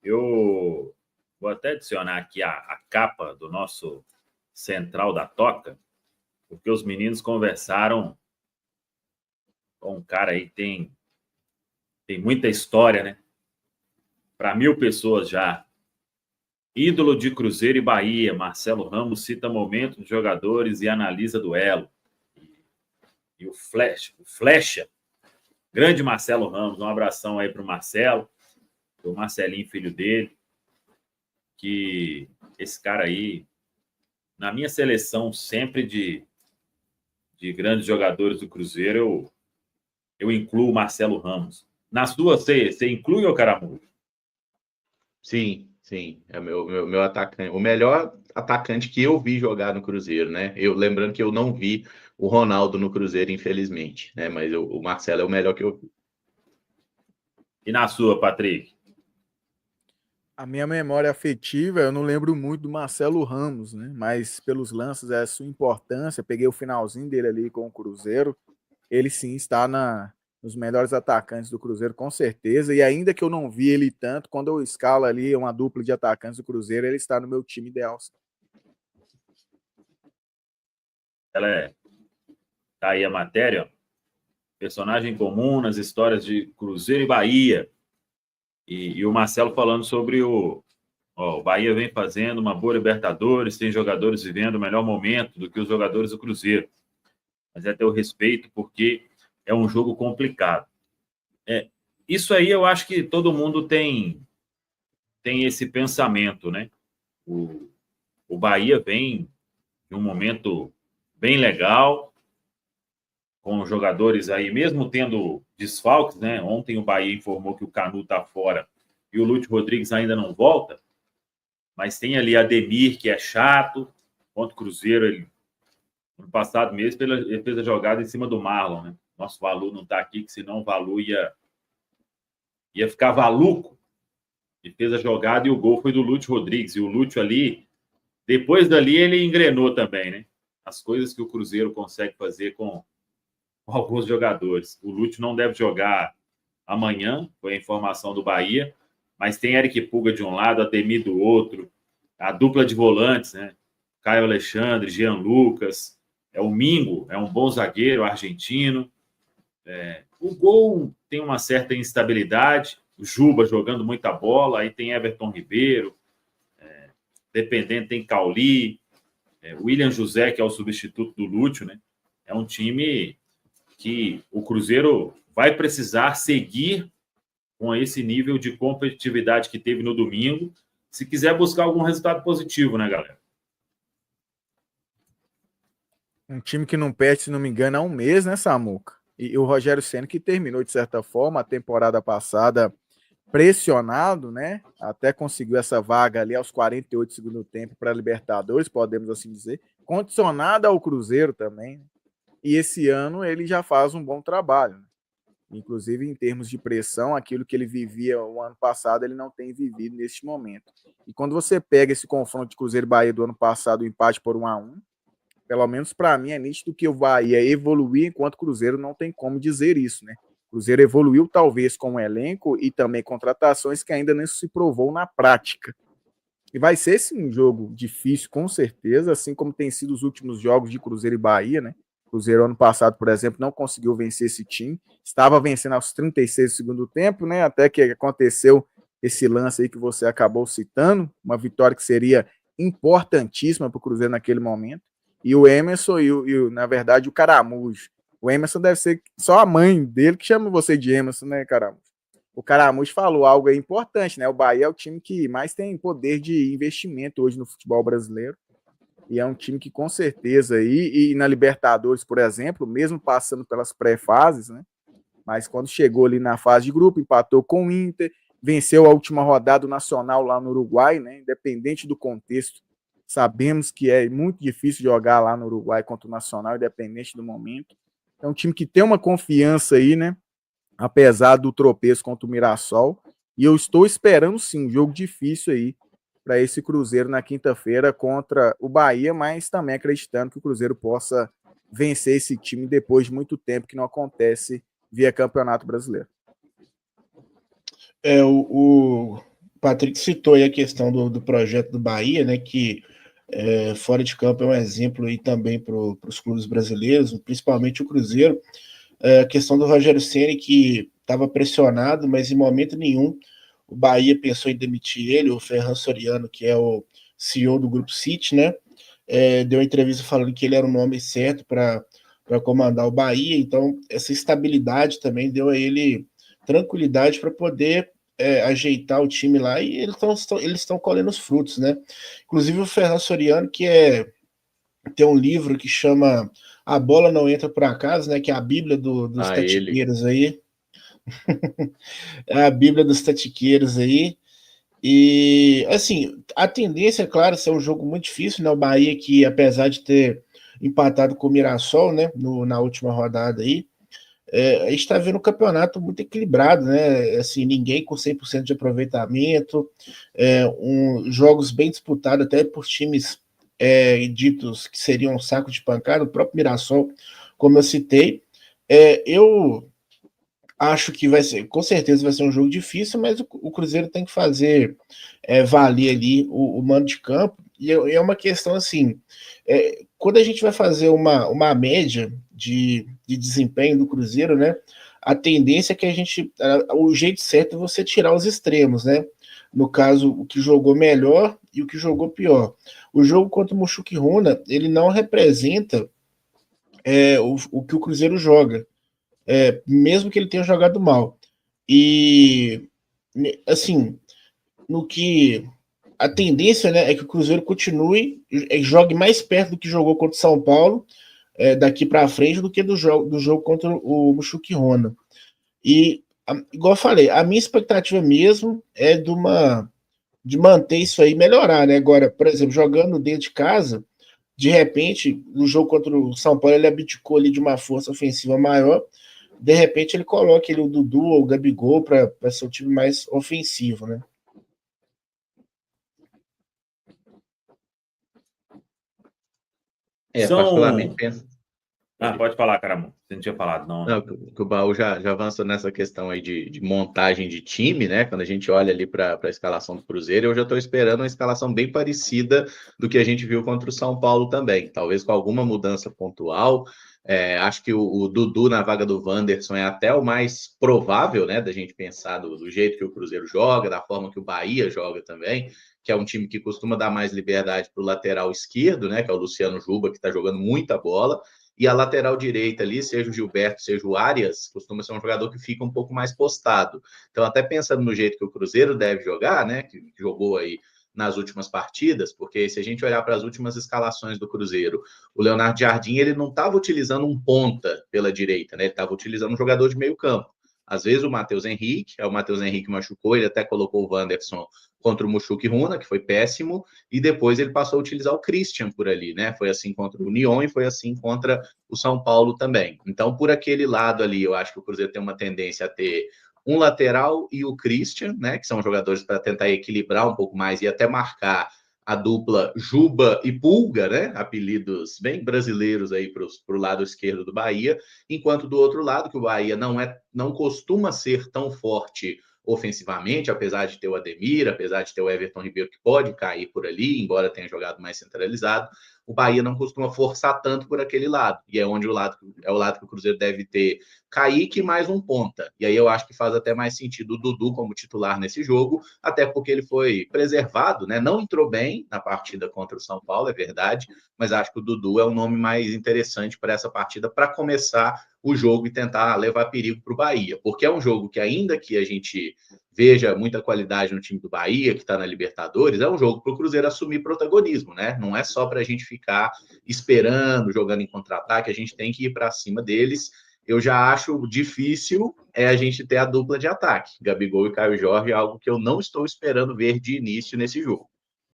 Eu vou até adicionar aqui a capa do nosso Central da Toca, porque os meninos conversaram com um cara aí que tem muita história, né? Para 1.000 pessoas já. Ídolo de Cruzeiro e Bahia, Marcelo Ramos cita momento dos jogadores e analisa duelo. E o Flecha, grande Marcelo Ramos, um abração aí para o Marcelo, o Marcelinho, filho dele, que esse cara aí, na minha seleção sempre de grandes jogadores do Cruzeiro, eu incluo o Marcelo Ramos. Na sua, você inclui o Caramujo? Sim, sim. É meu atacante. O melhor atacante que eu vi jogar no Cruzeiro, né? Lembrando que eu não vi o Ronaldo no Cruzeiro, infelizmente, né? Mas o Marcelo é o melhor que eu vi. E na sua, Patrick? A minha memória afetiva, eu não lembro muito do Marcelo Ramos, né? Mas pelos lances, é a sua importância. Peguei o finalzinho dele ali com o Cruzeiro. Ele sim está nos melhores atacantes do Cruzeiro, com certeza. E ainda que eu não vi ele tanto, quando eu escalo ali uma dupla de atacantes do Cruzeiro, ele está no meu time ideal. Tá aí a matéria, ó. Personagem comum nas histórias de Cruzeiro e Bahia. E o Marcelo falando sobre o Bahia vem fazendo uma boa Libertadores, tem jogadores vivendo o melhor momento do que os jogadores do Cruzeiro. Mas é ter o respeito, porque é um jogo complicado. Isso aí eu acho que todo mundo tem esse pensamento, né? O Bahia vem de um momento bem legal, com jogadores aí, mesmo tendo desfalques, né? Ontem o Bahia informou que o Canu está fora e o Lúcio Rodrigues ainda não volta, mas tem ali Ademir, que é chato, contra o Cruzeiro, ele, no passado mesmo, ele fez a jogada em cima do Marlon, né? Nosso Valu não está aqui, que senão o Valu ia ficar valuco, e fez a jogada e o gol foi do Lúcio Rodrigues, e o Lúcio ali, depois dali ele engrenou também, né? As coisas que o Cruzeiro consegue fazer com alguns jogadores. O Lúcio não deve jogar amanhã, foi a informação do Bahia, mas tem Eric Puga de um lado, Ademir do outro, a dupla de volantes, né? Caio Alexandre, Jean Lucas, o Mingo, é um bom zagueiro argentino. O gol tem uma certa instabilidade, o Juba jogando muita bola, aí tem Everton Ribeiro, dependendo tem Cauli, William José, que é o substituto do Lúcio, né? É um time que o Cruzeiro vai precisar seguir com esse nível de competitividade que teve no domingo, se quiser buscar algum resultado positivo, né, galera? Um time que não perde, se não me engano, há um mês, né, Samuca? E o Rogério Ceni que terminou, de certa forma, a temporada passada pressionado, né? Até conseguiu essa vaga ali aos 48 do segundo tempo para a Libertadores, podemos assim dizer. Condicionado ao Cruzeiro também. Né? E esse ano ele já faz um bom trabalho. Né? Inclusive, em termos de pressão, aquilo que ele vivia o ano passado, ele não tem vivido neste momento. E quando você pega esse confronto de Cruzeiro e Bahia do ano passado, o empate por 1-1, pelo menos para mim é nítido que o Bahia evoluiu, enquanto o Cruzeiro não tem como dizer isso, né? O Cruzeiro evoluiu talvez com o elenco e também contratações que ainda não se provou na prática. E vai ser sim um jogo difícil, com certeza, assim como tem sido os últimos jogos de Cruzeiro e Bahia, né? Cruzeiro ano passado, por exemplo, não conseguiu vencer esse time, estava vencendo aos 36 do segundo tempo, né? Até que aconteceu esse lance aí que você acabou citando, uma vitória que seria importantíssima para o Cruzeiro naquele momento. E o Emerson na verdade, o Caramujo. O Emerson deve ser só a mãe dele que chama você de Emerson, né, Caramujo? O Caramujo falou algo aí importante, né? O Bahia é o time que mais tem poder de investimento hoje no futebol brasileiro. E é um time que, com certeza, e na Libertadores, por exemplo, mesmo passando pelas pré-fases, né? Mas quando chegou ali na fase de grupo, empatou com o Inter, venceu a última rodada do Nacional lá no Uruguai, né? Independente do contexto, sabemos que é muito difícil jogar lá no Uruguai contra o Nacional, independente do momento. É um time que tem uma confiança aí, né? Apesar do tropeço contra o Mirassol. E eu estou esperando, sim, um jogo difícil aí para esse Cruzeiro na quinta-feira contra o Bahia, mas também acreditando que o Cruzeiro possa vencer esse time depois de muito tempo que não acontece via Campeonato Brasileiro. O Patrick citou aí a questão do projeto do Bahia, né, que fora de campo é um exemplo aí também para os clubes brasileiros, principalmente o Cruzeiro. A questão do Rogério Ceni, que estava pressionado, mas em momento nenhum o Bahia pensou em demitir ele. O Ferran Soriano, que é o CEO do Grupo City, né, deu uma entrevista falando que ele era o nome certo para comandar o Bahia. Então, essa estabilidade também deu a ele tranquilidade para poder ajeitar o time lá, e eles estão colhendo os frutos, né? Inclusive o Ferran Soriano, que tem um livro que chama A Bola Não Entra por Acaso, né? Que é a Bíblia dos tatiqueiros aí. É a Bíblia dos tatiqueiros aí. E, assim, a tendência, é claro, ser um jogo muito difícil, né? O Bahia, que apesar de ter empatado com o Mirassol, né? Na última rodada aí, a gente está vendo um campeonato muito equilibrado, né? Assim, ninguém com 100% de aproveitamento, jogos bem disputados até por times ditos que seriam um saco de pancada. O próprio Mirassol, como eu citei. Eu acho que com certeza vai ser um jogo difícil, mas o Cruzeiro tem que fazer valer ali o mando de campo. E é uma questão assim, quando a gente vai fazer uma média de desempenho do Cruzeiro, né? A tendência é que o jeito certo é você tirar os extremos, né? No caso, o que jogou melhor e o que jogou pior. O jogo contra o Mushuc Runa, ele não representa o que o Cruzeiro joga, mesmo que ele tenha jogado mal. E, assim, no que a tendência, né, é que o Cruzeiro continue, jogue mais perto do que jogou contra o São Paulo, daqui para frente, do que do jogo contra o Mushuc Runa. E, igual eu falei, a minha expectativa mesmo é de manter isso aí, melhorar, né? Agora, por exemplo, jogando dentro de casa, de repente, no jogo contra o São Paulo, ele abdicou ali de uma força ofensiva maior. De repente, ele coloca o Dudu ou o Gabigol para ser um time mais ofensivo, né? Particularmente penso. Pode falar, Caramon. Você não tinha falado, não. Não, que o Baú já avançou nessa questão aí de montagem de time, né? Quando a gente olha ali para a escalação do Cruzeiro, eu já estou esperando uma escalação bem parecida do que a gente viu contra o São Paulo também, talvez com alguma mudança pontual. Acho que o Dudu na vaga do Wanderson é até o mais provável, né? Da gente pensar do jeito que o Cruzeiro joga, da forma que o Bahia joga também, que é um time que costuma dar mais liberdade para o lateral esquerdo, né? Que é o Luciano Juba, que está jogando muita bola. E a lateral direita ali, seja o Gilberto, seja o Arias, costuma ser um jogador que fica um pouco mais postado. Então, até pensando no jeito que o Cruzeiro deve jogar, né? Que jogou aí nas últimas partidas, porque se a gente olhar para as últimas escalações do Cruzeiro, o Leonardo Jardim, ele não estava utilizando um ponta pela direita, né? Ele estava utilizando um jogador de meio campo. Às vezes o Matheus Henrique, o Matheus Henrique machucou, ele até colocou o Wanderson contra o Mushuc Runa, que foi péssimo, e depois ele passou a utilizar o Christian por ali, né? Foi assim contra o Union e foi assim contra o São Paulo também. Então, por aquele lado ali, eu acho que o Cruzeiro tem uma tendência a ter um lateral e o Christian, né? Que são jogadores para tentar equilibrar um pouco mais e até marcar a dupla Juba e Pulga, né? Apelidos bem brasileiros aí para o lado esquerdo do Bahia, enquanto do outro lado, que o Bahia não costuma ser tão forte ofensivamente, apesar de ter o Ademir, apesar de ter o Everton Ribeiro, que pode cair por ali, embora tenha jogado mais centralizado, o Bahia não costuma forçar tanto por aquele lado, e é onde o lado que o Cruzeiro deve ter Kaique mais um ponta, e aí eu acho que faz até mais sentido o Dudu como titular nesse jogo, até porque ele foi preservado, né? Não entrou bem na partida contra o São Paulo, é verdade, mas acho que o Dudu é um nome mais interessante para essa partida, para começar o jogo e tentar levar perigo para o Bahia, porque é um jogo que, ainda que a gente veja muita qualidade no time do Bahia, que está na Libertadores, é um jogo para o Cruzeiro assumir protagonismo, né? Não é só para a gente ficar esperando, jogando em contra-ataque, a gente tem que ir para cima deles. Eu já acho difícil a gente ter a dupla de ataque, Gabigol e Caio Jorge, algo que eu não estou esperando ver de início nesse jogo.